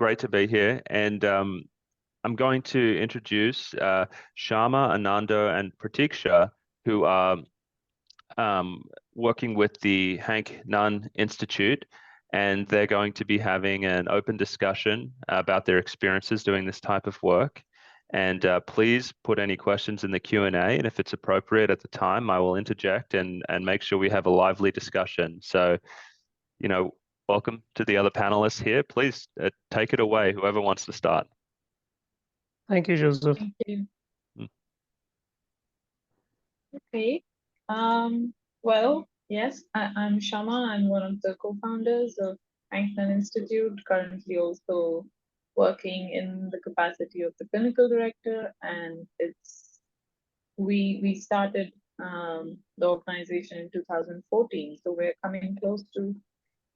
great to be here. And I'm going to introduce Shama, Anando, and Pratiksha, who are working with the Hank Nunn Institute. And they're going to be having an open discussion about their experiences doing this type of work. And please put any questions in the Q&A. And if it's appropriate at the time, I will interject and make sure we have a lively discussion. So, welcome to the other panelists here. Please take it away, whoever wants to start. Thank you, Joseph. Thank you. Okay. Well, yes, I'm Shama. I'm one of the co-founders of Hank Nunn Institute, currently also working in the capacity of the clinical director. And we started the organization in 2014. So we're coming close to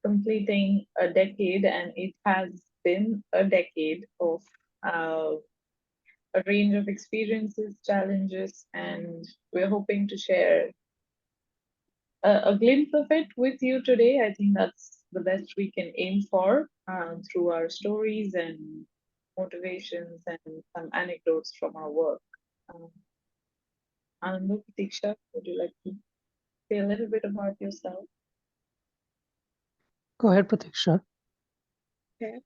completing a decade, and it has been a decade of a range of experiences, challenges, and we're hoping to share a glimpse of it with you today. I think that's the best we can aim for through our stories and motivations and some anecdotes from our work. Anando, Pratiksha, would you like to say a little bit about yourself? Go ahead, Pratiksha. Okay.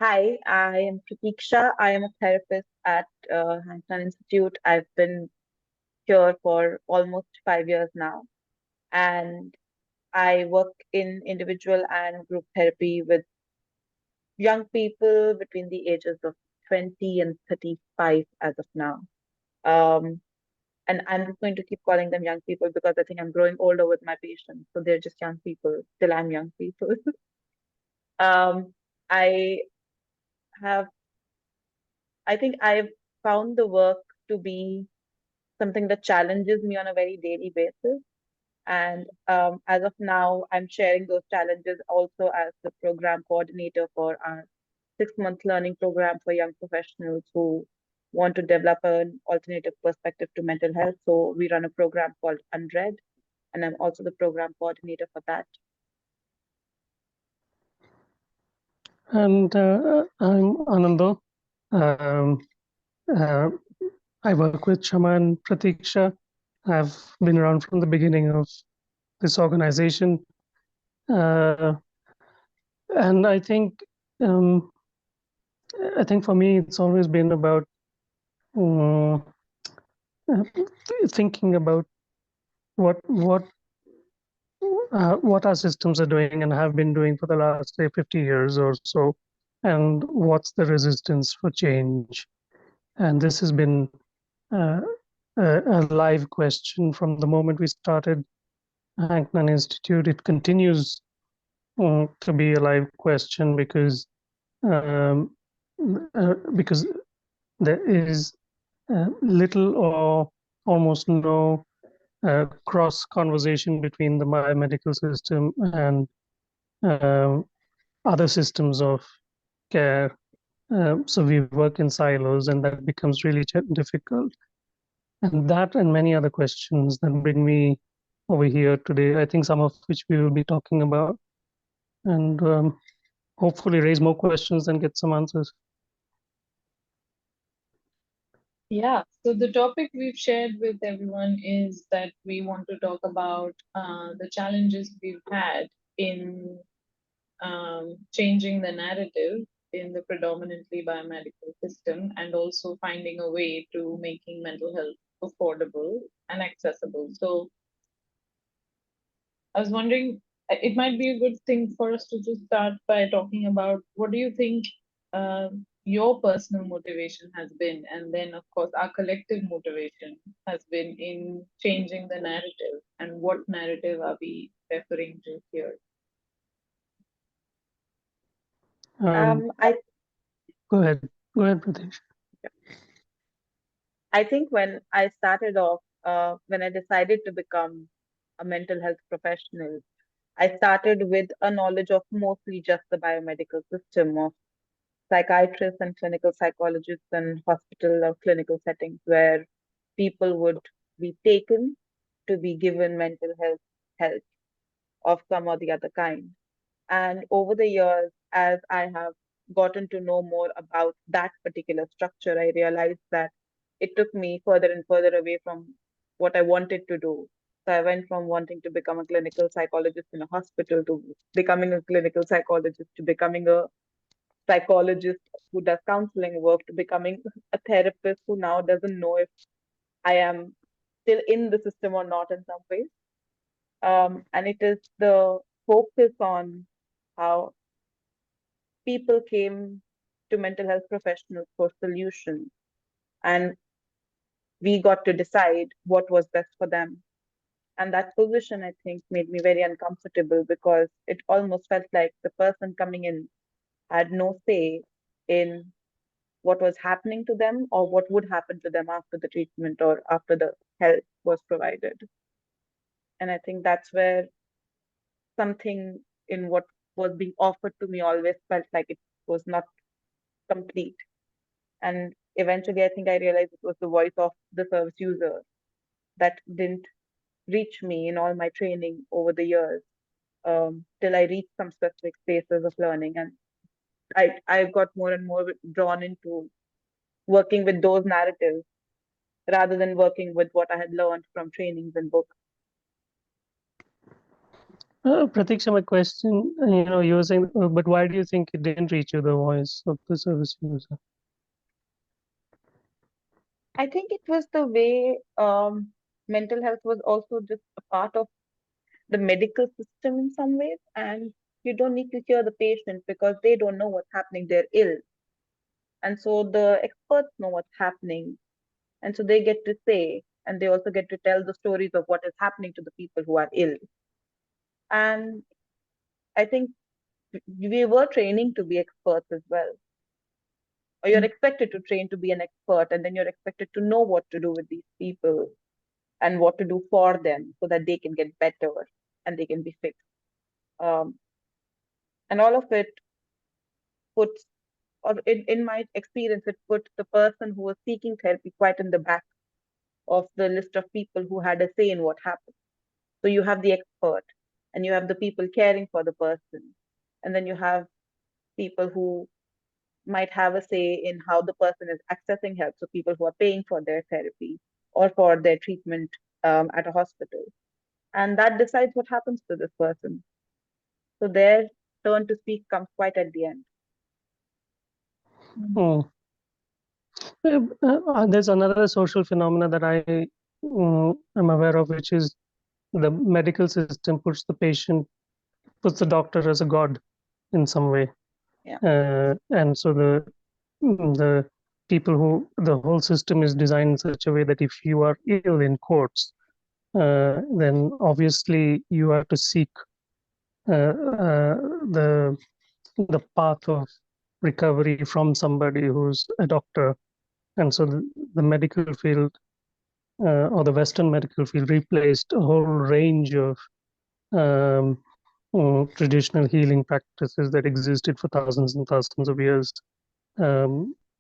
Hi, I am Pratiksha. I am a therapist at Hank Nunn Institute. I've been here for almost 5 years now, and I work in individual and group therapy with young people between the ages of 20 and 35 as of now. And I'm just going to keep calling them young people because I think I'm growing older with my patients. So they're just young people. Still, I'm young people. I think I've found the work to be something that challenges me on a very daily basis. And as of now, I'm sharing those challenges also as the program coordinator for our 6-month learning program for young professionals who want to develop an alternative perspective to mental health. So we run a program called Unread, and I'm also the program coordinator for that. And I'm Anando. I work with Shama and Pratiksha. I've been around from the beginning of this organization. And I think for me, it's always been about thinking about what our systems are doing and have been doing for the last, say, 50 years or so, and what's the resistance for change. And this has been a live question from the moment we started Hank Nunn Institute. It continues to be a live question because there is little or almost no cross conversation between the biomedical system and other systems of care. So we work in silos, and that becomes really difficult. And that and many other questions that bring me over here today, I think some of which we will be talking about, and hopefully raise more questions and get some answers. Yeah, so the topic we've shared with everyone is that we want to talk about the challenges we've had in changing the narrative in the predominantly biomedical system, and also finding a way to making mental health affordable and accessible. So I was wondering, it might be a good thing for us to just start by talking about what do you think your personal motivation has been, and then of course our collective motivation has been in changing the narrative, and what narrative are we referring to here? Go ahead, Pratiksha. I think when I started off, when I decided to become a mental health professional, I started with a knowledge of mostly just the biomedical system of psychiatrists and clinical psychologists and hospital or clinical settings where people would be taken to be given mental health of some or the other kind. And over the years, as I have gotten to know more about that particular structure, I realized that it took me further and further away from what I wanted to do. So I went from wanting to become a clinical psychologist in a hospital to becoming a clinical psychologist to becoming a psychologist who does counseling work to becoming a therapist who now doesn't know if I am still in the system or not in some ways. And it is the focus on how people came to mental health professionals for solutions, and we got to decide what was best for them. And that position, I think, made me very uncomfortable because it almost felt like the person coming in had no say in what was happening to them or what would happen to them after the treatment or after the help was provided. And I think that's where something in what was being offered to me always felt like it was not complete. And eventually, I think I realized it was the voice of the service user that didn't reach me in all my training over the years, till I reached some specific spaces of learning. And I got more and more drawn into working with those narratives rather than working with what I had learned from trainings and books. Pratiksha, my question, you were saying, but why do you think it didn't reach you, the voice of the service user? I think it was the way mental health was also just a part of the medical system in some ways, and you don't need to hear the patient because they don't know what's happening. They're ill, and so the experts know what's happening, and so they get to say, and they also get to tell the stories of what is happening to the people who are ill. And I think we were training to be experts as well, or you're expected to train to be an expert, and then you're expected to know what to do with these people and what to do for them so that they can get better and they can be fixed. Um, and all of it puts, or in my experience, it put the person who was seeking therapy quite in the back of the list of people who had a say in what happened. So you have the expert, and you have the people caring for the person, and then you have people who might have a say in how the person is accessing help. So people who are paying for their therapy or for their treatment at a hospital. And that decides what happens to this person. So their turn to speak comes quite at the end. Hmm. There's another social phenomena that I am aware of, which is the medical system puts the doctor as a god in some way. Yeah. And so the the whole system is designed in such a way that if you are ill in courts, then obviously you have to seek the path of recovery from somebody who's a doctor. And so the medical field, or the Western medical field, replaced a whole range of um, traditional healing practices that existed for thousands and thousands of years,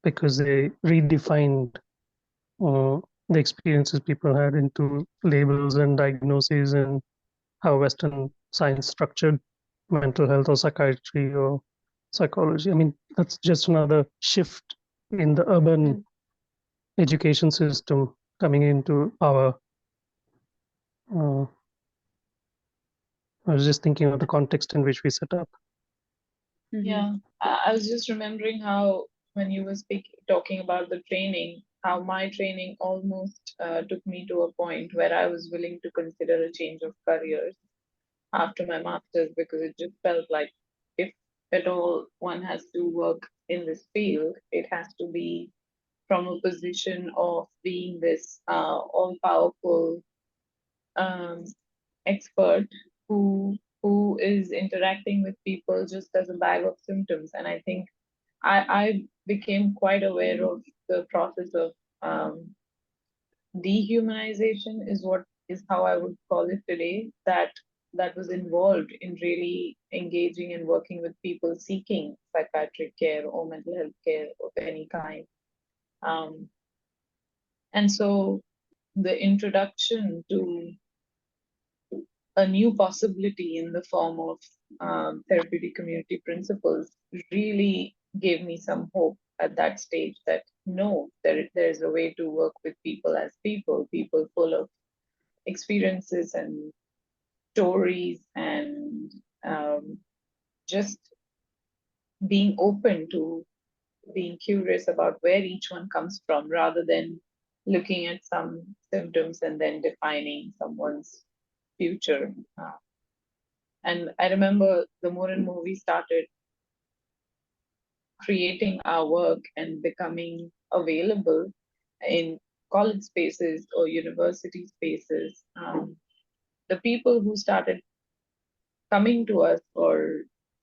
because they redefined uh, the experiences people had into labels and diagnoses and how Western science structured mental health or psychiatry or psychology. I mean, that's just another shift in the urban education system coming into power. Uh, I was just thinking of the context in which we set up. Yeah, I was just remembering how when you were talking about the training, how my training almost took me to a point where I was willing to consider a change of careers after my master's, because it just felt like if at all one has to work in this field, it has to be from a position of being this all-powerful expert who is interacting with people just as a bag of symptoms. And I think I became quite aware of the process of dehumanization is how I would call it today, that was involved in really engaging and working with people seeking psychiatric care or mental health care of any kind. And so the introduction to a new possibility in the form of therapeutic community principles really gave me some hope at that stage that no, there's a way to work with people as people full of experiences and stories, and just being open to being curious about where each one comes from, rather than looking at some symptoms and then defining someone's future. And I remember the more and more we started creating our work and becoming available in college spaces or university spaces, the people who started coming to us or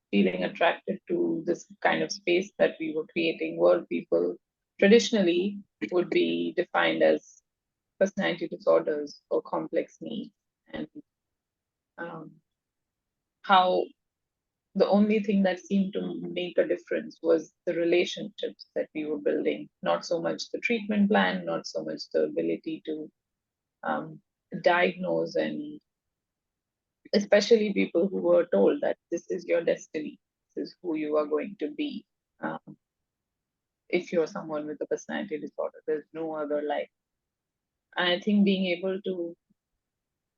feeling attracted to this kind of space that we were creating were people traditionally would be defined as personality disorders or complex needs, and how the only thing that seemed to make a difference was the relationships that we were building, not so much the treatment plan, not so much the ability to diagnose, and especially people who were told that this is your destiny, this is who you are going to be. If you're someone with a personality disorder, there's no other life. And I think being able to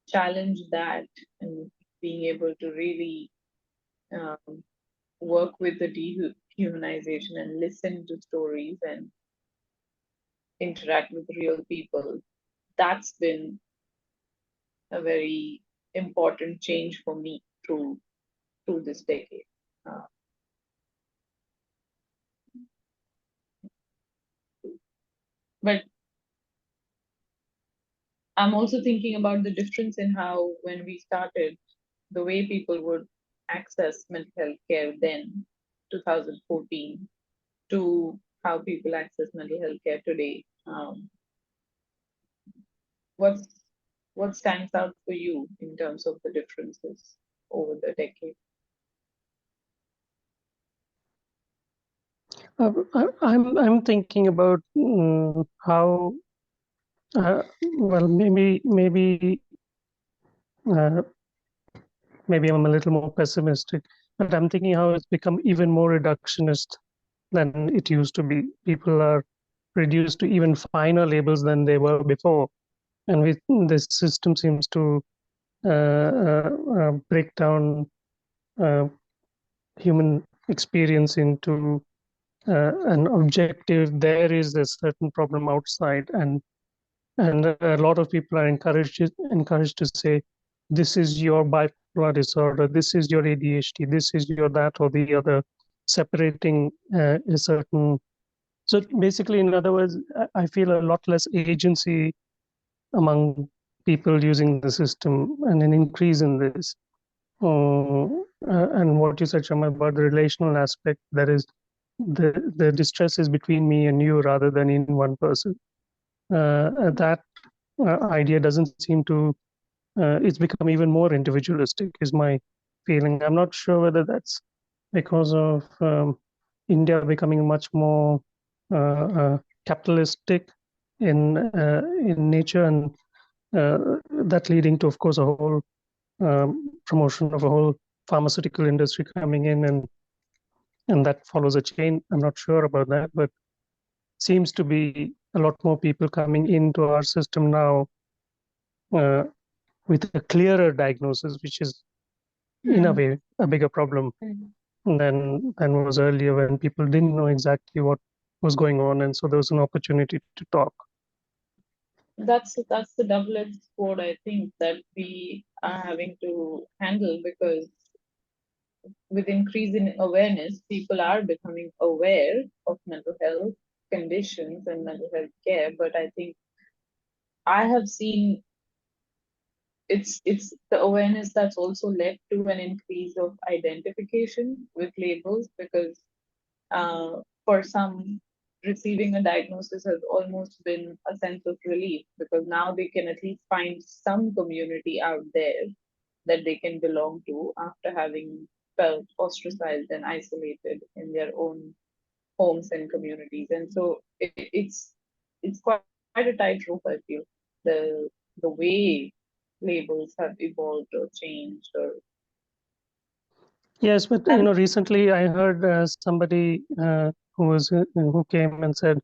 challenge that and being able to really work with the dehumanization and listen to stories and interact with real people, that's been a very important change for me through this decade. But I'm also thinking about the difference in how, when we started, the way people would access mental health care then, 2014, to how people access mental health care today. What stands out for you in terms of the differences over the decade? I'm thinking about how well uh, maybe I'm a little more pessimistic, but I'm thinking how it's become even more reductionist than it used to be. People are reduced to even finer labels than they were before, and this system seems to break down uh, human experience into an objective. There is a certain problem outside, and a lot of people are encouraged to say, this is your bipolar disorder, this is your ADHD, this is your that or the other, separating a certain. So basically, in other words, I feel a lot less agency among people using the system, and an increase in this. And what you said, Shama, about the relational aspect, that is, the distress is between me and you rather than in one person. That idea doesn't seem to, it's become even more individualistic, is my feeling. I'm not sure whether that's because of India becoming much more capitalistic in nature, and that leading to, of course, a whole promotion of a whole pharmaceutical industry coming in, and that follows a chain. I'm not sure about that, but seems to be a lot more people coming into our system now uh, with a clearer diagnosis, which is in a way a bigger problem than was earlier, when people didn't know exactly what was going on, and so there was an opportunity to talk. That's the double-edged sword, I think, that we are having to handle, because with increasing awareness, people are becoming aware of mental health conditions and mental health care. But I think I have seen it's the awareness that's also led to an increase of identification with labels, because for some, receiving a diagnosis has almost been a sense of relief, because now they can at least find some community out there that they can belong to after having felt ostracized and isolated in their own homes and communities. And so it's quite a tightrope, I feel, the way labels have evolved or changed. Or Yes, but And recently I heard somebody who came and said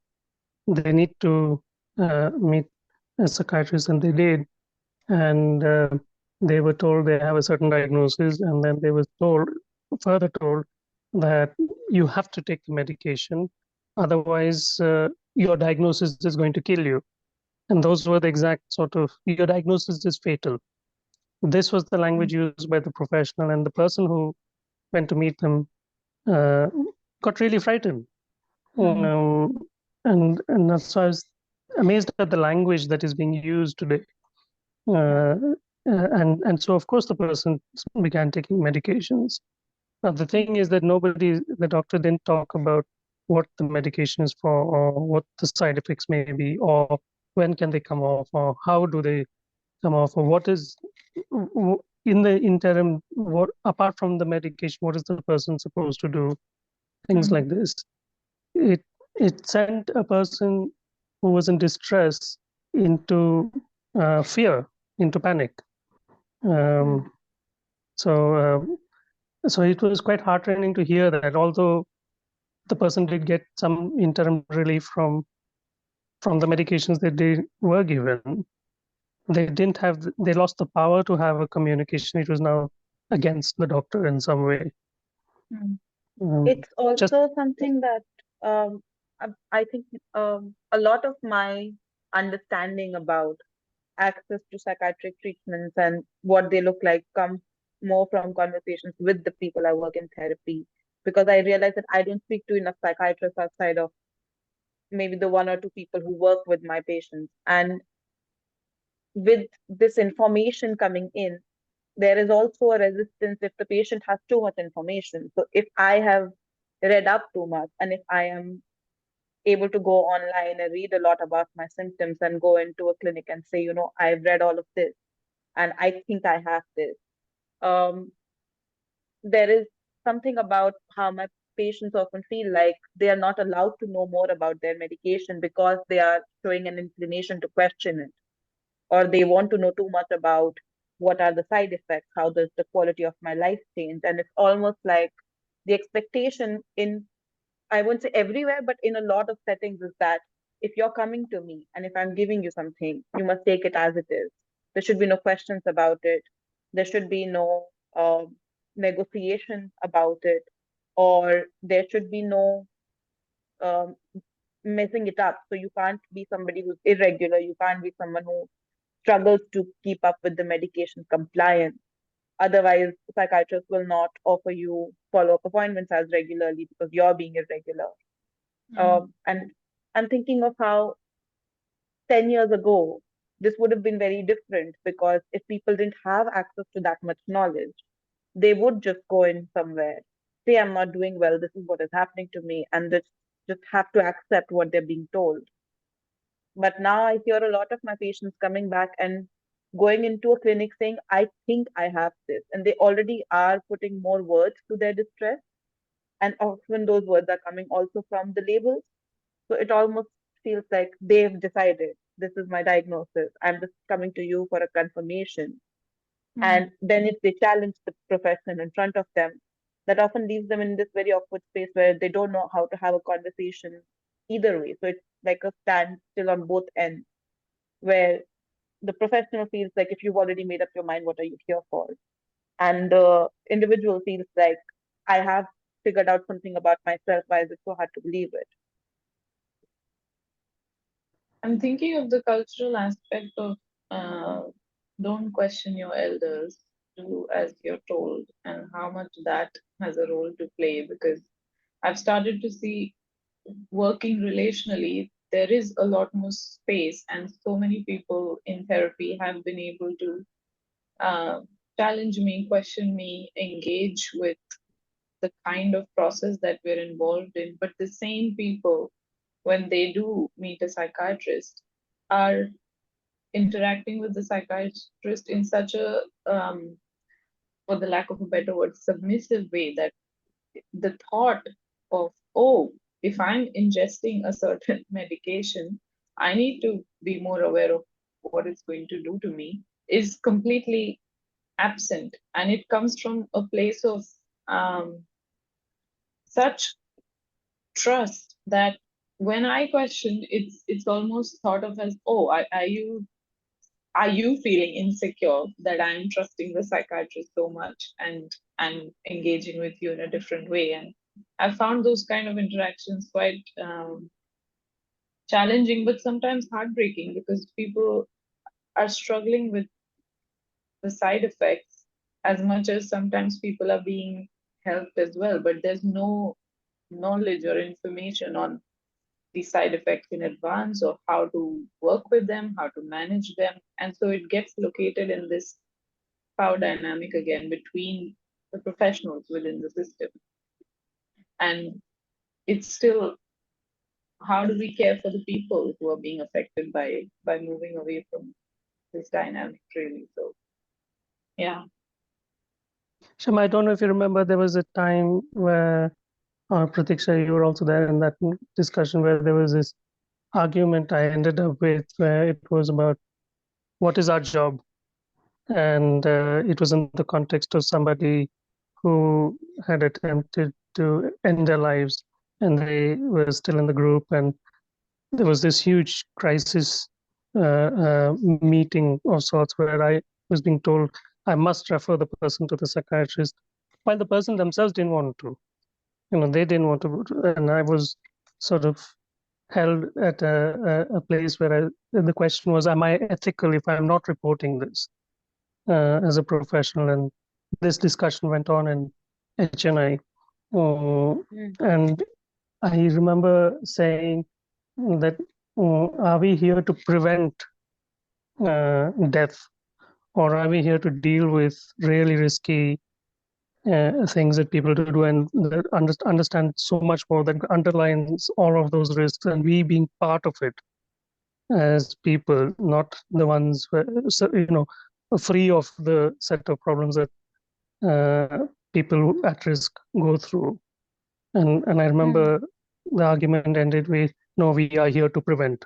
they need to meet a psychiatrist, and they did, and they were told they have a certain diagnosis, and then they were further told that you have to take the medication, otherwise your diagnosis is going to kill you. And those were the exact sort of, your diagnosis is fatal. This was the language used by the professional, and the person who went to meet them uh, got really frightened. Um, and that's why I was amazed at the language that is being used today. And so, of course, the person began taking medications. Now, the thing is that the doctor didn't talk about what the medication is for, or what the side effects may be, or when can they come off, or how do they come off, or what is in the interim, what apart from the medication, what is the person supposed to do? Things like this. It it sent a person who was in distress into fear, into panic. Um, so so it was quite heartrending to hear that, although the person did get some interim relief from the medications that they were given, they lost the power to have a communication. It was now against the doctor in some way. it's Just also something that I think a lot of my understanding about access to psychiatric treatments and what they look like comes more from conversations with the people I work in therapy, because I realize that I don't speak to enough psychiatrists outside of maybe the one or two people who work with my patients. And with this information coming in, there is also a resistance if the patient has too much information. So if I have read up too much, and if I am able to go online and read a lot about my symptoms and go into a clinic and say, I've read all of this and I think I have this. There is something about how my patients often feel like they are not allowed to know more about their medication because they are showing an inclination to question it, or they want to know too much about what are the side effects, how does the quality of my life change. And it's almost like the expectation in, I won't say everywhere, but in a lot of settings is that if you're coming to me and if I'm giving you something, you must take it as it is. There should be no questions about it. There should be no negotiation about it, or there should be no um, messing it up. So you can't be somebody who's irregular. You can't be someone who struggles to keep up with the medication compliance. Otherwise, psychiatrists will not offer you follow-up appointments as regularly because you're being irregular. And I'm thinking of how 10 years ago, this would have been very different, because if people didn't have access to that much knowledge, they would just go in somewhere, say, I'm not doing well, this is what is happening to me, and just have to accept what they're being told. But now I hear a lot of my patients coming back and going into a clinic saying, I think I have this. And they already are putting more words to their distress. And often those words are coming also from the labels. So it almost feels like they've decided, this is my diagnosis. I'm just coming to you for a confirmation. And then if they challenge the profession in front of them, that often leaves them in this very awkward space where they don't know how to have a conversation either way. So it's like a standstill on both ends, where the professional feels like, if you've already made up your mind, what are you here for? And the individual feels like, I have figured out something about myself. Why is it so hard to believe it? I'm thinking of the cultural aspect of don't question your elders, do as you're told, and how much that has a role to play. Because I've started to see, working relationally, there is a lot more space, and so many people in therapy have been able to uh, challenge me, question me, engage with the kind of process that we're involved in. But the same people, when they do meet a psychiatrist, are interacting with the psychiatrist in such a, for the lack of a better word, submissive way, that the thought of, oh, if I'm ingesting a certain medication, I need to be more aware of what it's going to do to me, is completely absent. And it comes from a place of such trust that when I question, it's almost thought of as, oh, are you feeling insecure that I'm trusting the psychiatrist so much and engaging with you in a different way? And I found those kind of interactions quite challenging, but sometimes heartbreaking, because people are struggling with the side effects as much as sometimes people are being helped as well, but there's no knowledge or information on the side effects in advance, or how to work with them, how to manage them. And so it gets located in this power dynamic again between the professionals within the system. And it's still, how do we care for the people who are being affected by moving away from this dynamic, really? So yeah. Shama, I don't know if you remember, there was a time where, Pratiksha, you were also there in that discussion, where there was this argument I ended up with, where it was about what is our job? And it was in the context of somebody who had attempted to end their lives, and they were still in the group, and there was this huge crisis meeting of sorts, where I was being told I must refer the person to the psychiatrist, while the person themselves didn't want to. They didn't want to, and I was sort of held at a place where the question was, am I ethical if I'm not reporting this as a professional? And this discussion went on in HNI. And I remember saying that, are we here to prevent death, or are we here to deal with really risky things that people do, and understand so much more that underlines all of those risks, and we being part of it as people, not the ones free of the set of problems that people at risk go through. And I remember the argument ended with, no, we are here to prevent.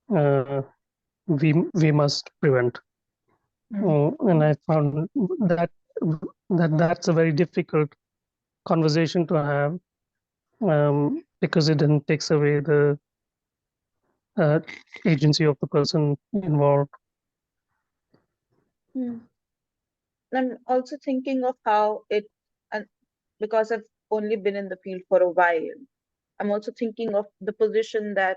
We must prevent. And I found that's a very difficult conversation to have, because it then takes away the agency of the person involved. I'm also thinking of how and because I've only been in the field for a while, I'm also thinking of the position that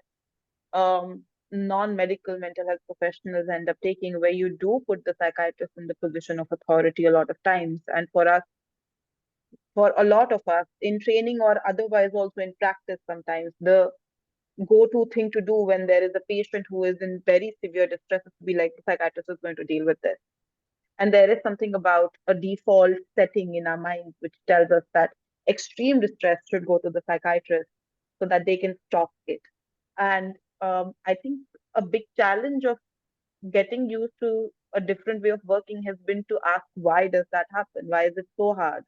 non-medical mental health professionals end up taking, where you do put the psychiatrist in the position of authority a lot of times. And for a lot of us, in training or otherwise also in practice, sometimes the go-to thing to do when there is a patient who is in very severe distress is to be like, the psychiatrist is going to deal with this. And there is something about a default setting in our minds which tells us that extreme distress should go to the psychiatrist so that they can stop it. And I think a big challenge of getting used to a different way of working has been to ask, why does that happen? Why is it so hard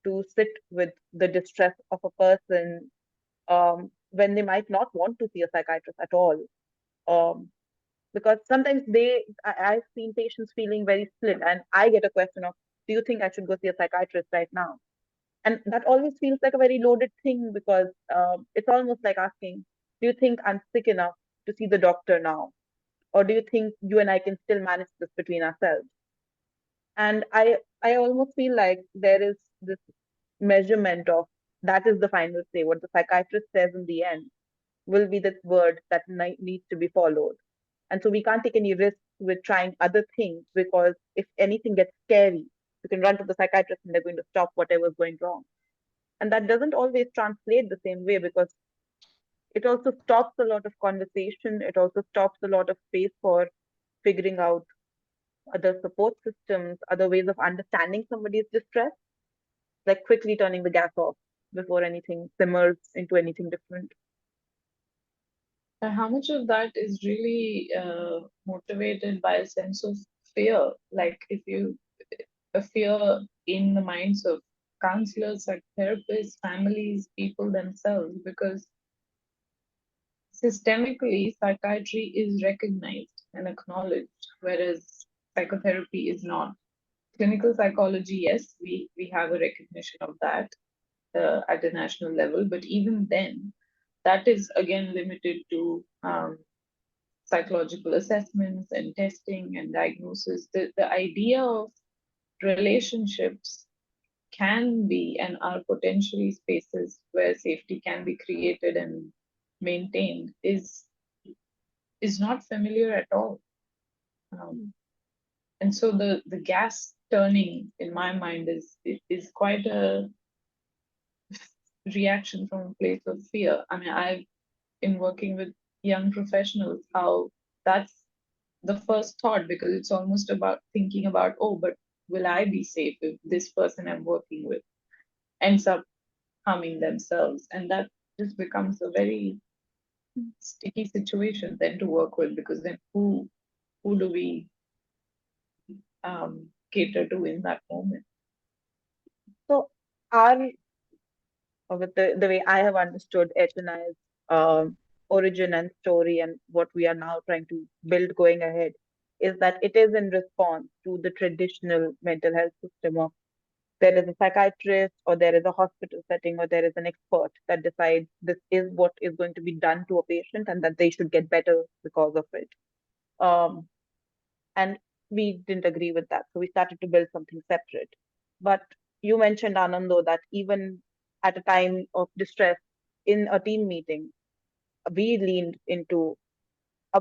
to sit with the distress of a person when they might not want to see a psychiatrist at all? Because sometimes I've seen patients feeling very split, and I get a question of, do you think I should go see a psychiatrist right now? And that always feels like a very loaded thing, because it's almost like asking, do you think I'm sick enough to see the doctor now? Or do you think you and I can still manage this between ourselves? And I almost feel like there is this measurement of, that is the final say. What the psychiatrist says in the end will be the word that needs to be followed. And so we can't take any risks with trying other things, because if anything gets scary, you can run to the psychiatrist and they're going to stop whatever's going wrong. And that doesn't always translate the same way, because it also stops a lot of conversation. It also stops a lot of space for figuring out other support systems, other ways of understanding somebody's distress, like quickly turning the gas off before anything simmers into anything different. And how much of that is really motivated by a sense of fear? Like, a fear in the minds of counselors, therapists, families, people themselves, because systemically psychiatry is recognized and acknowledged, whereas psychotherapy is not. clinical psychology, yes, we have a recognition of that at a national level, but even then, that is again limited to psychological assessments and testing and diagnosis. The idea of relationships can be and are potentially spaces where safety can be created and maintained is not familiar at all. And so the gas turning in my mind is quite a reaction from a place of fear. I mean, I've been working with young professionals, how that's the first thought, because it's almost about thinking about, oh, but will I be safe if this person I'm working with ends up harming themselves? And that just becomes a very sticky situation then to work with, because then who do we cater to in that moment? So, our with the way I have understood HNI's origin and story and what we are now trying to build going ahead is that it is in response to the traditional mental health system of there is a psychiatrist or there is a hospital setting or there is an expert that decides this is what is going to be done to a patient and that they should get better because of it. Um, and we didn't agree with that. So we started to build something separate. But you mentioned, Anando, that even at a time of distress in a team meeting, we leaned into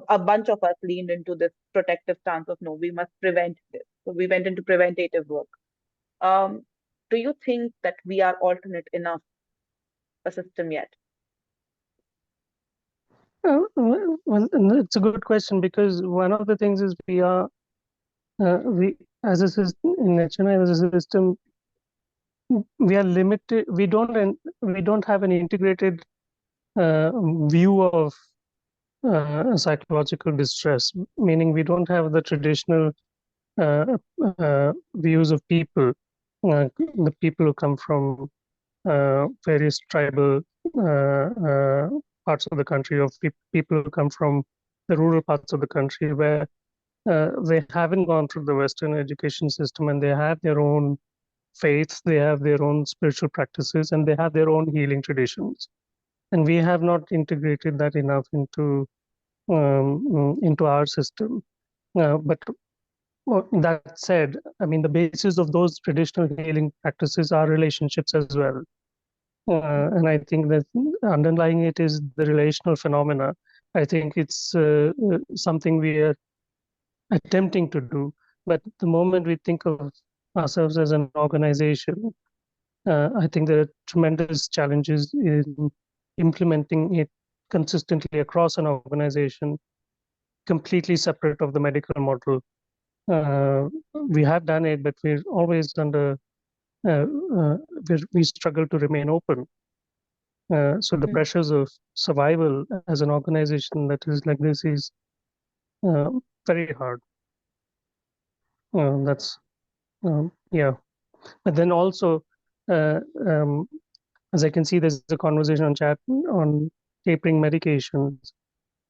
a bunch of us leaned into this protective stance of no, we must prevent this. So we went into preventative work. Do you think that we are alternate enough a system yet? Well, it's a good question, because one of the things is we as a system in HNI as a system, we are limited. We don't have an integrated view of psychological distress, meaning we don't have the traditional views of people, the people who come from various tribal parts of the country, or people who come from the rural parts of the country, where they haven't gone through the Western education system, and they have their own faiths, they have their own spiritual practices, and they have their own healing traditions. And we have not integrated that enough into our system. But that said, I mean, the basis of those traditional healing practices are relationships as well. And I think that underlying it is the relational phenomena. I think it's something we are attempting to do. But the moment we think of ourselves as an organization, I think there are tremendous challenges in implementing it consistently across an organization, completely separate of the medical model. We have done it, but we're always under, we struggle to remain open. So the pressures of survival as an organization that is like this is very hard. That's, yeah. But then also, as I can see, there's a conversation on chat on tapering medications.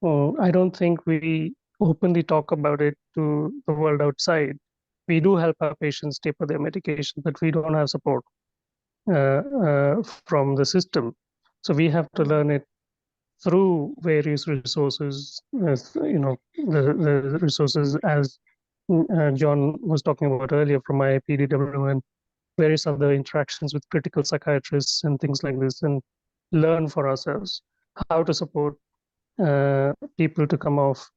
I don't think we openly talk about it to the world outside. We do help our patients taper their medication, but we don't have support from the system. So we have to learn it through various resources, the resources as John was talking about earlier from IIPDW and various other interactions with critical psychiatrists and things like this, and learn for ourselves how to support people to come off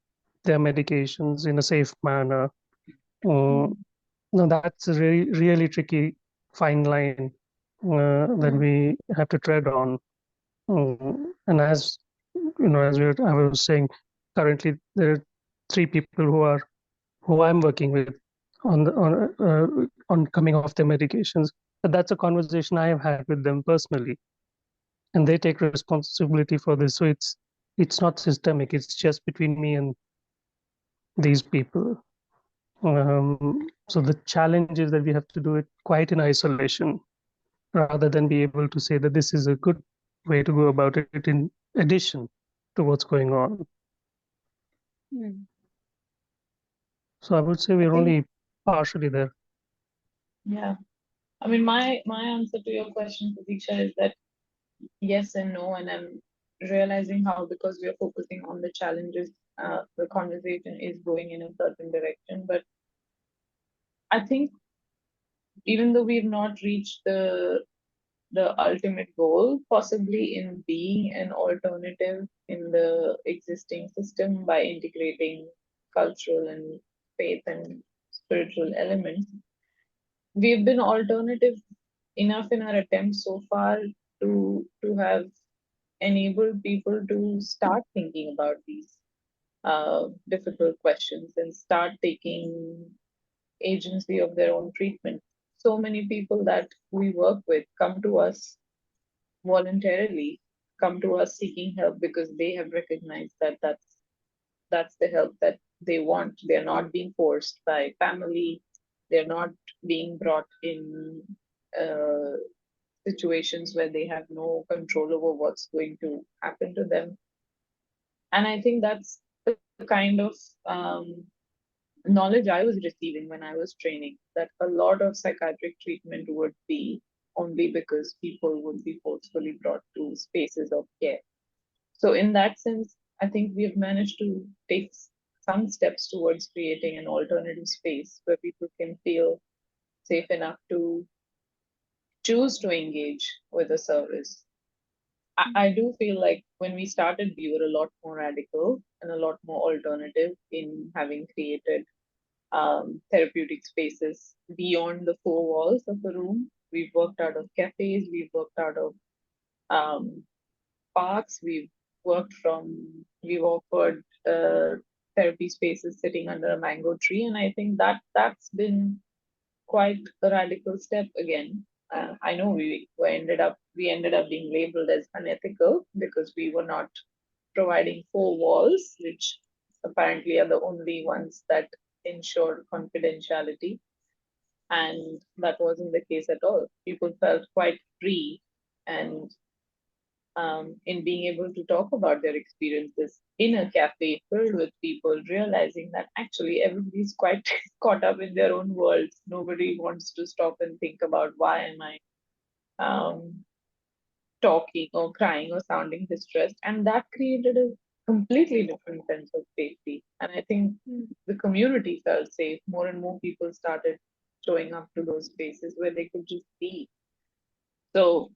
their medications in a safe manner. Now that's a really, really tricky fine line that we have to tread on. And as you know, I was saying, currently there are 3 people who I'm working with on coming off their medications. But that's a conversation I have had with them personally, and they take responsibility for this. So it's not systemic. It's just between me and these people. So the challenge is that we have to do it quite in isolation, rather than be able to say that this is a good way to go about it in addition to what's going on. So I would say we're only partially there. Yeah. I mean, my answer to your question, Pratiksha, is that yes and no, and I'm realizing how, because we are focusing on the challenges, the conversation is going in a certain direction. But I think even though we've not reached the ultimate goal, possibly in being an alternative in the existing system by integrating cultural and faith and spiritual elements, we've been alternative enough in our attempts so far to have enabled people to start thinking about these difficult questions and start taking agency of their own treatment. So many people that we work with come to us voluntarily, come to us seeking help because they have recognized that that's the help that they want. They're not being forced by family. They're not being brought in uh, situations where they have no control over what's going to happen to them. And I think that's the kind of knowledge I was receiving when I was training, that a lot of psychiatric treatment would be only because people would be forcefully brought to spaces of care. So, in that sense, I think we have managed to take some steps towards creating an alternative space where people can feel safe enough to choose to engage with a service. I do feel like when we started, we were a lot more radical and a lot more alternative in having created therapeutic spaces beyond the four walls of the room. We've worked out of cafes, we've worked out of um, parks, we've offered therapy spaces sitting under a mango tree, and I think that's been quite a radical step again. I know we ended up being labeled as unethical because we were not providing four walls, which apparently are the only ones that ensure confidentiality. And that wasn't the case at all. People felt quite free and in being able to talk about their experiences in a cafe filled with people, realizing that actually everybody's quite caught up in their own worlds. Nobody wants to stop and think about why am I um, talking or crying or sounding distressed. And that created a completely different sense of safety. And I think the community felt safe. More and more people started showing up to those spaces where they could just be. So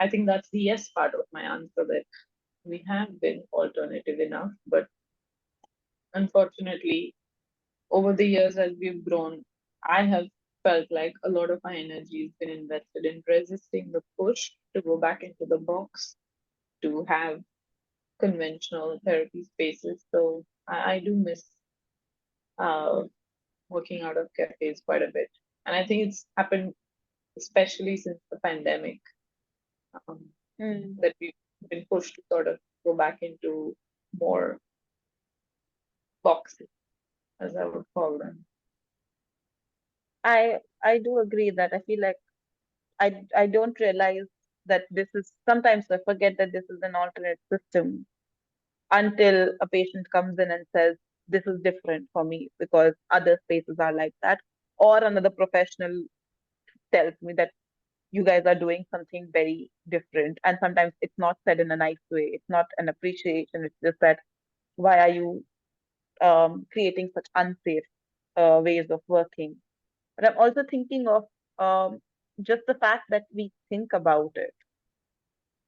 I think that's the yes part of my answer, that we have been alternative enough, but unfortunately, over the years as we've grown, I have felt like a lot of my energy has been invested in resisting the push to go back into the box, to have conventional therapy spaces. So I do miss uh, working out of cafes quite a bit. And I think it's happened especially since the pandemic, um, that we've been pushed to sort of go back into more boxes, as I would call them. I do agree that I feel like I don't realize that this is, sometimes I forget that this is an alternate system until a patient comes in and says, this is different for me because other spaces are like that. Or another professional tells me that you guys are doing something very different. And sometimes it's not said in a nice way. It's not an appreciation. It's just that, why are you creating such unsafe ways of working? But I'm also thinking of just the fact that we think about it,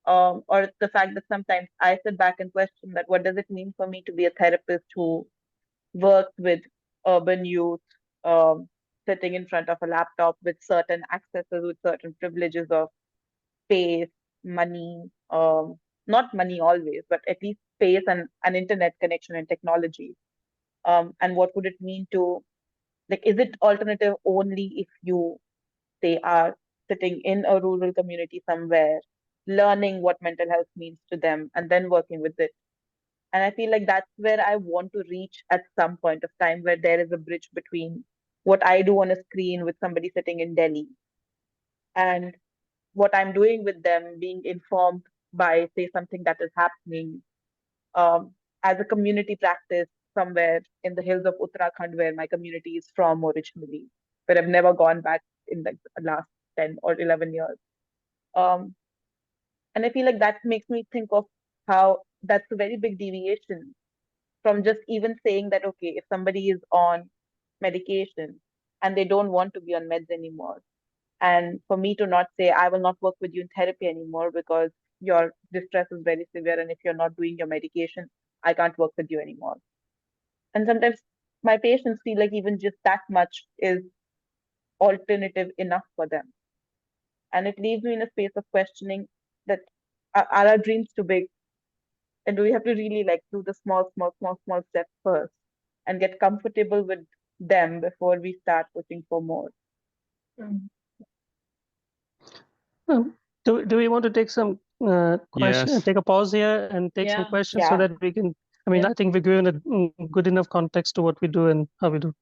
or the fact that sometimes I sit back and question that what does it mean for me to be a therapist who works with urban youth, um, sitting in front of a laptop with certain accesses, with certain privileges of space, money, not money always, but at least space and an internet connection and technology. And what would it mean to, like, is it alternative only if you, they are sitting in a rural community somewhere, learning what mental health means to them, and then working with it? And I feel like that's where I want to reach at some point of time, where there is a bridge between what I do on a screen with somebody sitting in Delhi and what I'm doing with them being informed by, say, something that is happening um, as a community practice somewhere in the hills of Uttarakhand, where my community is from originally, but I've never gone back in like the last 10 or 11 years. Um, and I feel like that makes me think of how that's a very big deviation from just even saying that, okay, if somebody is on medication and they don't want to be on meds anymore, and for me to not say, I will not work with you in therapy anymore because your distress is very severe, and if you're not doing your medication, I can't work with you anymore. And sometimes my patients feel like even just that much is alternative enough for them. And it leaves me in a space of questioning that are our dreams too big? And do we have to really like do the small steps first and get comfortable with them before we start pushing for more? Mm. Do we want to take some question, Yes. take a pause here and take some Yeah. questions so Yeah. that we can, I mean, Yeah. I think we're given a good enough context to what we do and how we do.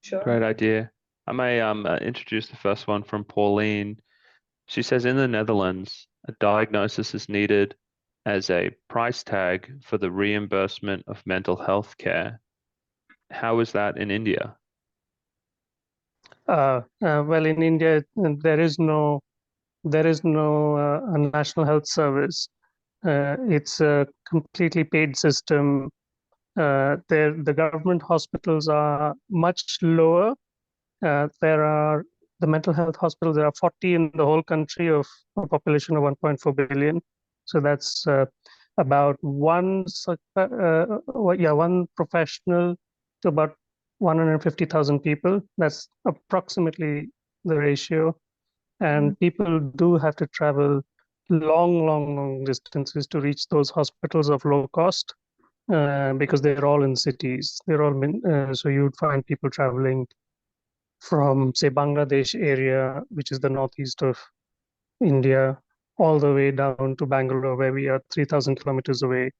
Sure. Great idea. I may introduce the first one from Pauline. She says in the Netherlands, a diagnosis is needed as a price tag for the reimbursement of mental health care. How is that in India? Well, in India, there is no a national health service. It's a completely paid system. The government hospitals are much lower. There are the mental health hospitals. There are 40 in the whole country of a population of 1.4 billion. So that's about one professional to about 150,000 people. That's approximately the ratio. And people do have to travel long distances to reach those hospitals of low cost because they're all in cities. They're all so you would find people traveling from, say, Bangladesh area, which is the northeast of India, all the way down to Bangalore, where we are 3,000 kilometers away,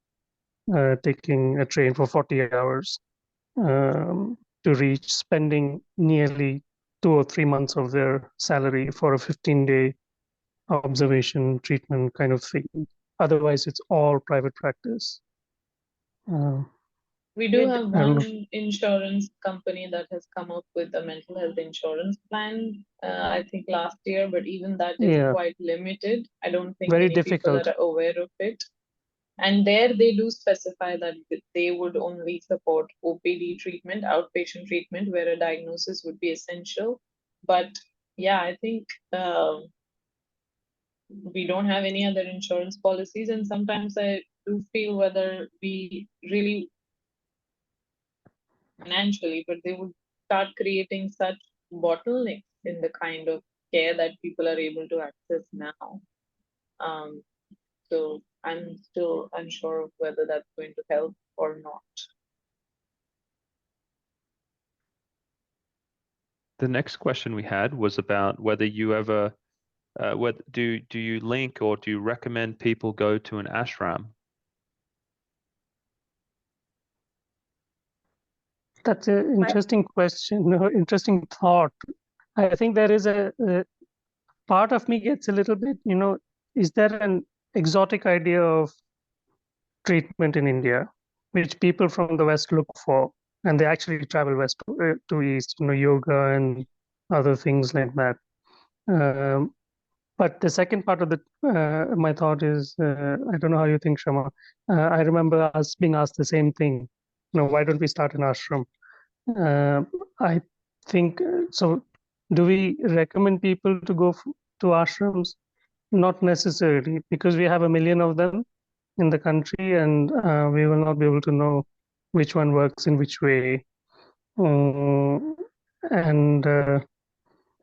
taking a train for 40 hours to reach, spending nearly 2 or 3 months of their salary for a 15-day observation treatment kind of thing. Otherwise, it's all private practice. We do have I don't know. one insurance company that has come up with a mental health insurance plan, I think last year, but even that is Yeah, quite limited. I don't think very many people difficult. are aware of it. And there they do specify that they would only support OPD treatment, outpatient treatment, where a diagnosis would be essential. But yeah, I think we don't have any other insurance policies, and sometimes I do feel whether we really financially, but they would start creating such bottlenecks in the kind of care that people are able to access now. Um, so I'm still unsure of whether that's going to help or not. The next question we had was about whether you ever, do you link or do you recommend people go to an ashram? That's an interesting question, interesting thought. I think there is a part of me gets a little bit, is there an exotic idea of treatment in India, which people from the West look for, and they actually travel west to east, yoga and other things like that. But the second part of my thought is, I don't know how you think, Shama. I remember us being asked the same thing. Why don't we start an ashram? I think so. Do we recommend people to go to ashrams? Not necessarily, because we have a million of them in the country, and we will not be able to know which one works in which way. And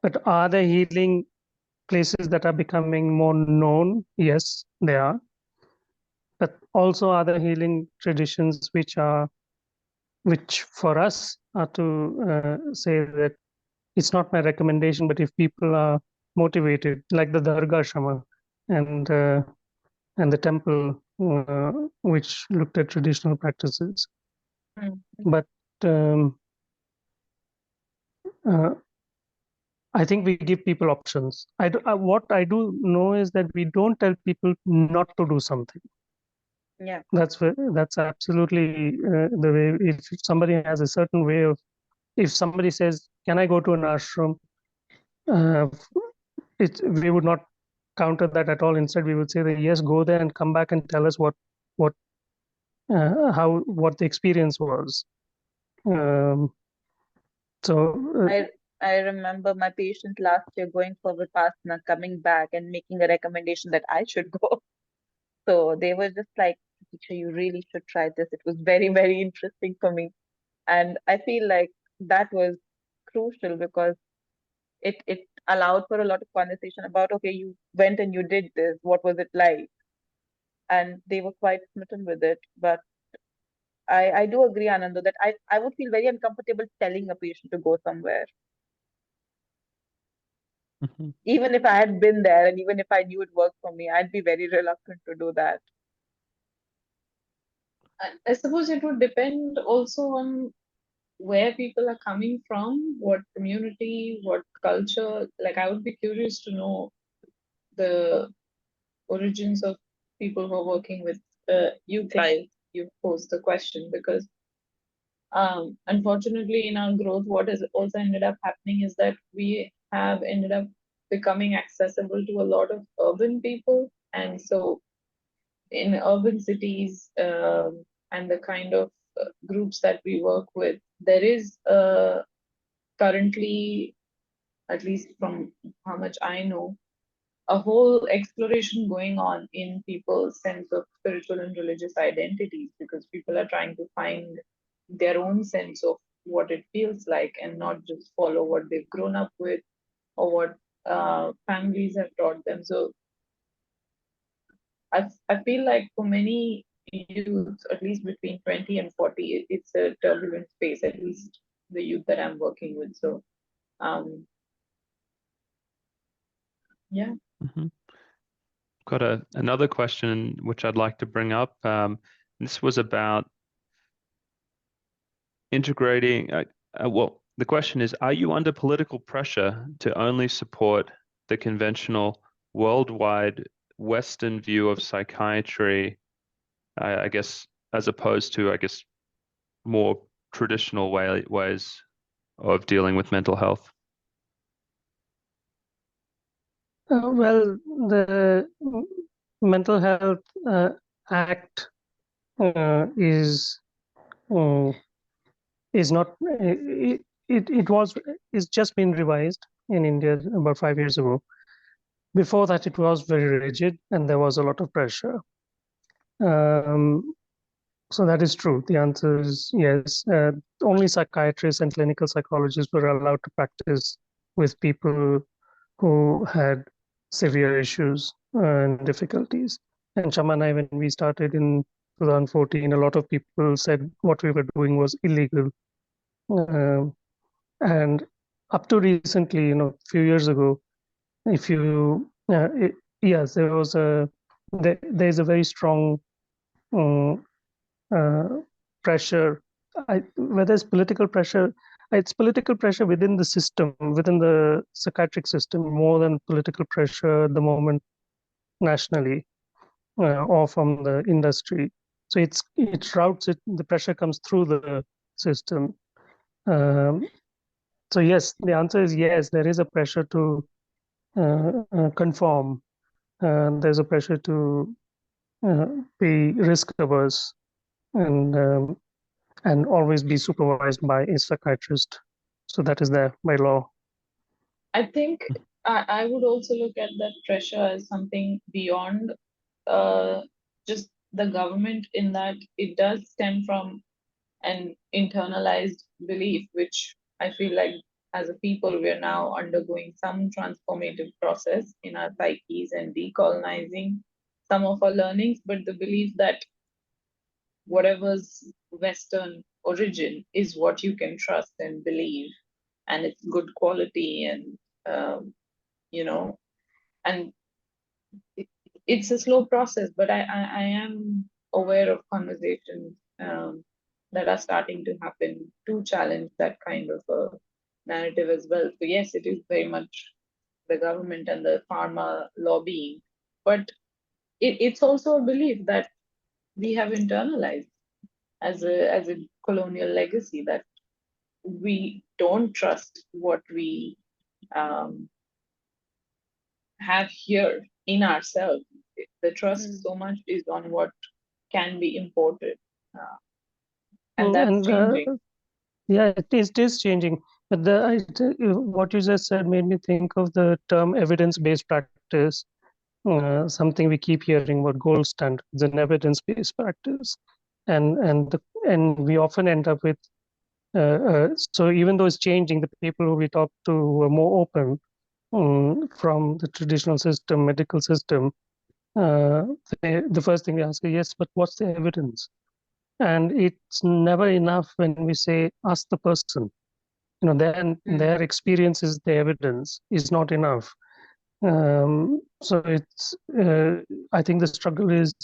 but are there healing places that are becoming more known? Yes, they are. But also other healing traditions which for us are to say that it's not my recommendation, but if people are motivated, like the Dargah Shama and the temple, which looked at traditional practices. Mm. But I think we give people options. What I do know is that we don't tell people not to do something. Yeah. That's absolutely the way. If somebody has a certain way of, if somebody says, "Can I go to an ashram?" we would not counter that at all. Instead, we would say that yes, go there and come back and tell us what the experience was. Um, so I remember my patient last year going for Vipassana, coming back and making a recommendation that I should go. So they were just like, "Teacher, you really should try this. It was very, very interesting for me." And I feel like that was crucial because it allowed for a lot of conversation about, okay, you went and you did this. What was it like? And they were quite smitten with it. But I do agree, Anando, that I would feel very uncomfortable telling a patient to go somewhere. Mhm. Even if I had been there and even if I knew it worked for me, I'd be very reluctant to do that. I suppose it would depend also on where people are coming from, what community, what culture. Like, I would be curious to know the origins of people who are working with you, Clive. You posed the question because unfortunately, in our growth, what has also ended up happening is that we have ended up becoming accessible to a lot of urban people. And so, in urban cities and the kind of groups that we work with, there is currently, at least from how much I know, a whole exploration going on in people's sense of spiritual and religious identities because people are trying to find their own sense of what it feels like and not just follow what they've grown up with or what families have taught them. So I feel like for many youth, at least between 20 and 40, it's a turbulent space, at least the youth that I'm working with. So, yeah. Mhm. Got another question which I'd like to bring up. This was about integrating. Well, the question is, are you under political pressure to only support the conventional worldwide Western view of psychiatry, I guess, as opposed to, I guess, more traditional ways of dealing with mental health? well, the Mental Health Act is uh, not it was it's just been revised in India about 5 years ago. Before that, it was very rigid and there was a lot of pressure. Um, so that is true. The answer is yes. Only psychiatrists and clinical psychologists were allowed to practice with people who had severe issues and difficulties. And Shama and I, when we started in 2014, a lot of people said what we were doing was illegal. Um, and up to recently, few years ago, if you, yes, there's a very strong um, uh, pressure. Whether it's political pressure, it's political pressure within the system, within the psychiatric system, more than political pressure at the moment nationally or from the industry. So it routes it. The pressure comes through the system. Um, so yes, the answer is yes. There is a pressure to conform. There's a pressure to uh, be risk averse and always be supervised by a psychiatrist. So that is there by law. I think I would also look at that pressure as something beyond uh, just the government, in that it does stem from an internalized belief, which I feel like as a people, we're now undergoing some transformative process in our psyches and decolonizing some of our learnings, but the belief that whatever's Western origin is what you can trust and believe, and it's good quality, and you know, and it's a slow process, but I am aware of conversations that are starting to happen to challenge that kind of a narrative as well. So yes, it is very much the government and the pharma lobbying, but it's also a belief that we have internalized as a colonial legacy, that we don't trust what we have here in ourselves. The trust Mm. so much is on what can be imported, uh, and that's And changing. yeah, it is changing. But what you just said made me think of the term evidence-based practice, something we keep hearing about gold standards and evidence-based practice, and we often end up with so even though it's changing, the people who we talk to who are more open from the traditional system, medical system, uh, the first thing they ask is, yes, but what's the evidence? And it's never enough when we say, ask the person. Then their experience is the evidence is not enough. So I think the struggle is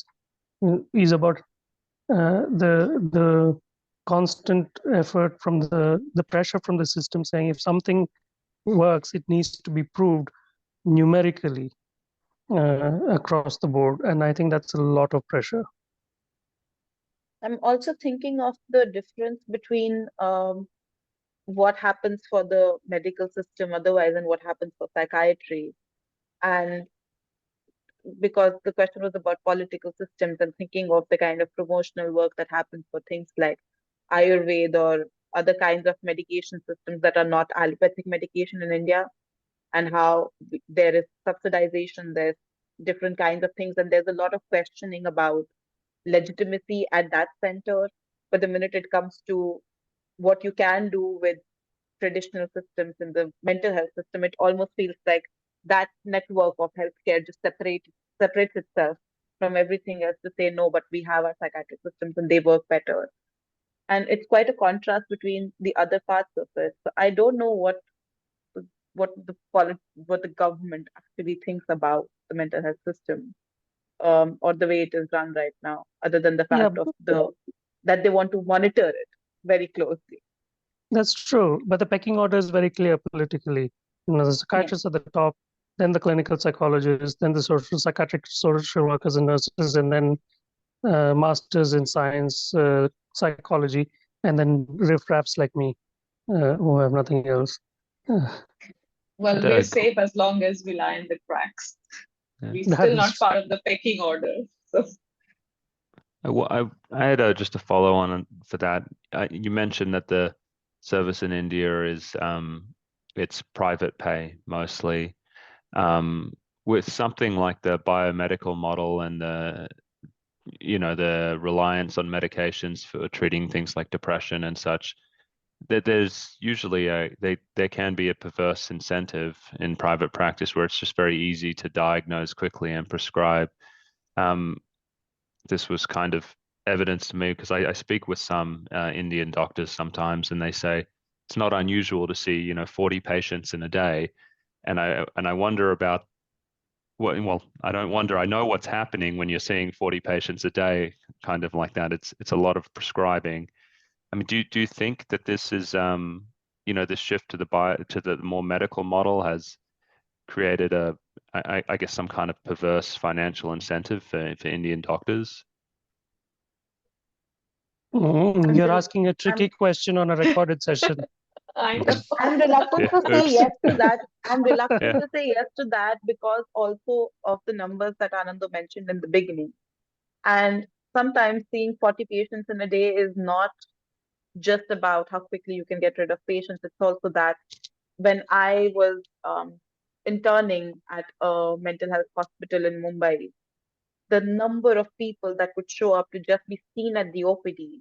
about the constant effort from the pressure from the system saying if something works, it needs to be proved numerically across the board, and I think that's a lot of pressure. I'm also thinking of the difference between what happens for the medical system otherwise and what happens for psychiatry. And because the question was about political systems and thinking of the kind of promotional work that happens for things like Ayurveda or other kinds of medication systems that are not allopathic medication in India, and how there is subsidization, there's different kinds of things, and there's a lot of questioning about legitimacy at that center. But the minute it comes to what you can do with traditional systems in the mental health system, it almost feels like that network of healthcare just separates itself from everything else to say no, but we have our psychiatric systems and they work better. And it's quite a contrast between the other parts of it. So I don't know what what the government actually thinks about the mental health system, or the way it is run right now, other than the Yeah, fact of the that they want to monitor it very closely. that's true. But the pecking order is very clear politically. The Yeah. psychiatrists at the top, then the clinical psychologists, then the social psychiatric social workers and nurses, and then masters in science, psychology, and then riffraffs like me who have nothing else. Uh, Well, Had we're a, safe as long as we lie in the cracks. yeah. We're that still is not part of the pecking order. So I had just a follow on for that. You mentioned that the service in India is it's private pay mostly. With something like the biomedical model and the reliance on medications for treating things like depression and such, there's usually there can be a perverse incentive in private practice where it's just very easy to diagnose quickly and prescribe. Um, this was kind of evidence to me because I speak with some Indian doctors sometimes, and they say it's not unusual to see 40 patients in a day, and I wonder about what. Well, I don't wonder. I know what's happening when you're seeing 40 patients a day, kind of like that. It's a lot of prescribing. I mean, do you think that this is this shift to the more medical model has created I guess some kind of perverse financial incentive for Indian doctors? I'm You're rel- asking a tricky I'm question on a recorded session. kind of. I'm reluctant Yeah, to say oops. yes to that. I'm reluctant Yeah. to say yes to that because also of the numbers that Anando mentioned in the beginning. And sometimes seeing 40 patients in a day is not just about how quickly you can get rid of patients. It's also that when I was interning at a mental health hospital in Mumbai, the number of people that would show up to just be seen at the OPD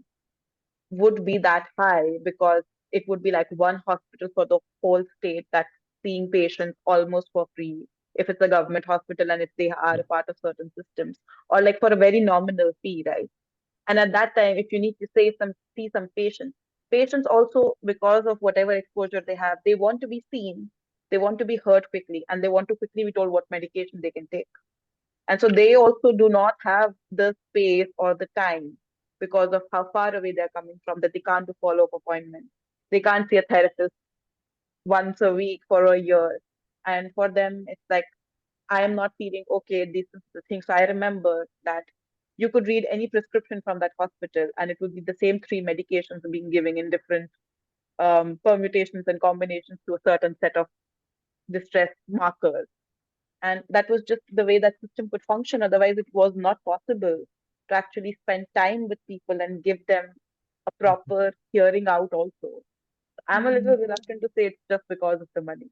would be that high because it would be like one hospital for the whole state that's seeing patients almost for free if it's a government hospital and if they are a part of certain systems, or like for a very nominal fee, right? And at that time, if you need to see some patients also, because of whatever exposure they have, they want to be seen, they want to be heard quickly, and they want to quickly be told what medication they can take. And so they also do not have the space or the time because of how far away they're coming from, that they can't do follow-up appointments. They can't see a therapist once a week for a year. And for them, it's like, I am not feeling okay. This is the thing. So I remember that you could read any prescription from that hospital and it would be the same three medications being given in different permutations and combinations to a certain set of distress markers. And that was just the way that system could function. Otherwise, it was not possible to actually spend time with people and give them a proper hearing out also. I'm a little reluctant to say it's just because of the money.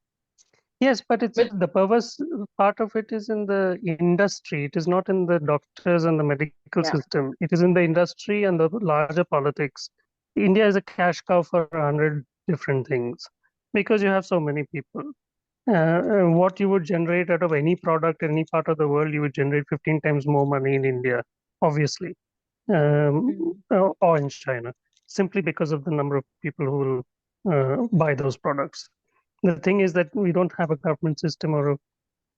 Yes, but it's But the perverse part of it is in the industry. It is not in the doctors and the medical Yeah. system. It is in the industry and the larger politics. India is a cash cow for 100 different things because you have so many people. What you would generate out of any product in any part of the world, you would generate 15 times more money in India, obviously, or in China, simply because of the number of people who will buy those products. The thing is that we don't have a government system or a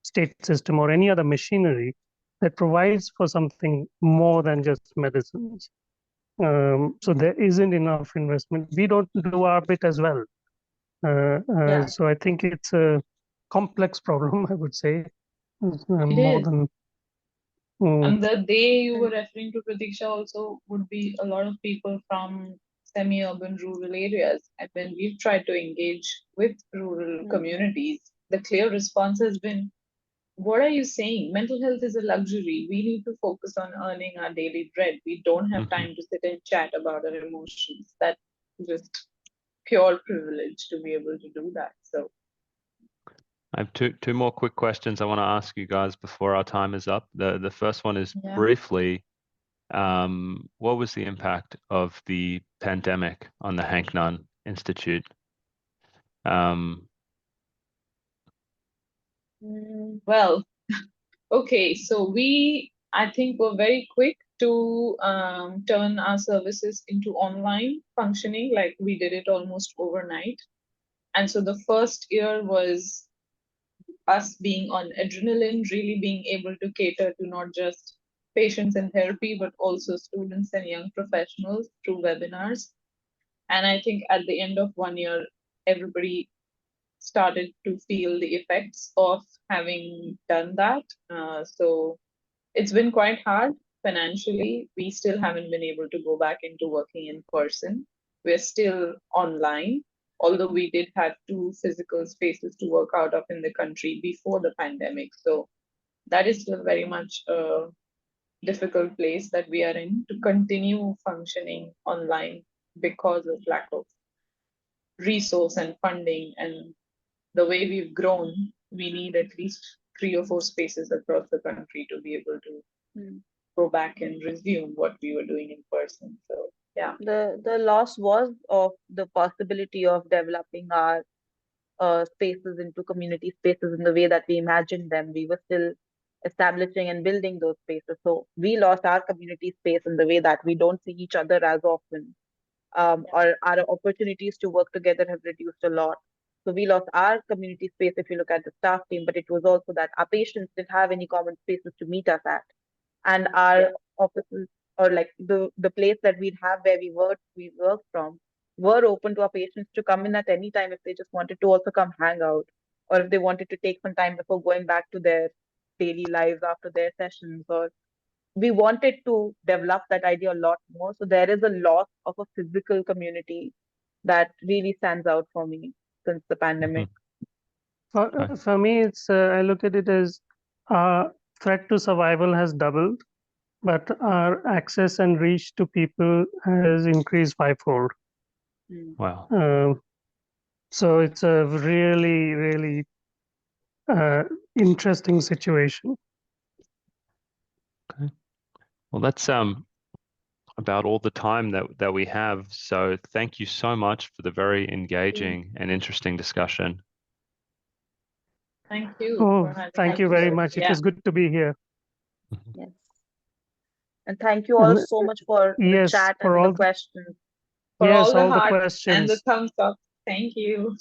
state system or any other machinery that provides for something more than just medicines. So there isn't enough investment. We don't do our bit as well. yeah, So I think it's a complex problem, I would say, it more is. than. And the they you were referring to, Pratiksha, also would be a lot of people from semi-urban rural areas. And when we've tried to engage with rural communities, the clear response has been, what are you saying? Mental health is a luxury. We need to focus on earning our daily bread. We don't have time to sit and chat about our emotions. That's just pure privilege to be able to do that. So I have two more quick questions I want to ask you guys before our time is up. The first one is yeah. briefly, what was the impact of the pandemic on the Hank Nunn Institute? Well, okay, so I think, were very quick to turn our services into online functioning, like we did it almost overnight. And so the first year was us being on adrenaline, really being able to cater to not just patients in therapy, but also students and young professionals through webinars. And I think at the end of 1 year, everybody started to feel the effects of having done that. So it's been quite hard financially. We still haven't been able to go back into working in person. We're still online, although we did have 2 physical spaces to work out of in the country before the pandemic. So that is still very much a difficult place that we are in to continue functioning online because of lack of resource and funding. And the way we've grown, we need at least 3 or 4 spaces across the country to be able to go back and resume what we were doing in person. So yeah. The loss was of the possibility of developing our spaces into community spaces in the way that we imagined them. We were still establishing and building those spaces. So we lost our community space in the way that we don't see each other as often. Or our opportunities to work together have reduced a lot. So we lost our community space if you look at the staff team, but it was also that our patients didn't have any common spaces to meet us at. And our offices, or like the place that we'd have where we worked from, were open to our patients to come in at any time if they just wanted to also come hang out, or if they wanted to take some time before going back to their daily lives after their sessions. Or we wanted to develop that idea a lot more. So there is a loss of a physical community that really stands out for me since the pandemic. For me, it's I look at it as threat to survival has doubled, but our access and reach to people has increased fivefold. Wow. So it's a really, really interesting situation. Okay. Well, that's about all the time that we have. So thank you so much for the very engaging and interesting discussion. Thank you. Oh, thank you very much. It was good to be here. Yes. And thank you all so much for the chat and the questions. For yes, all the all the hearts questions and the thumbs up. Thank you.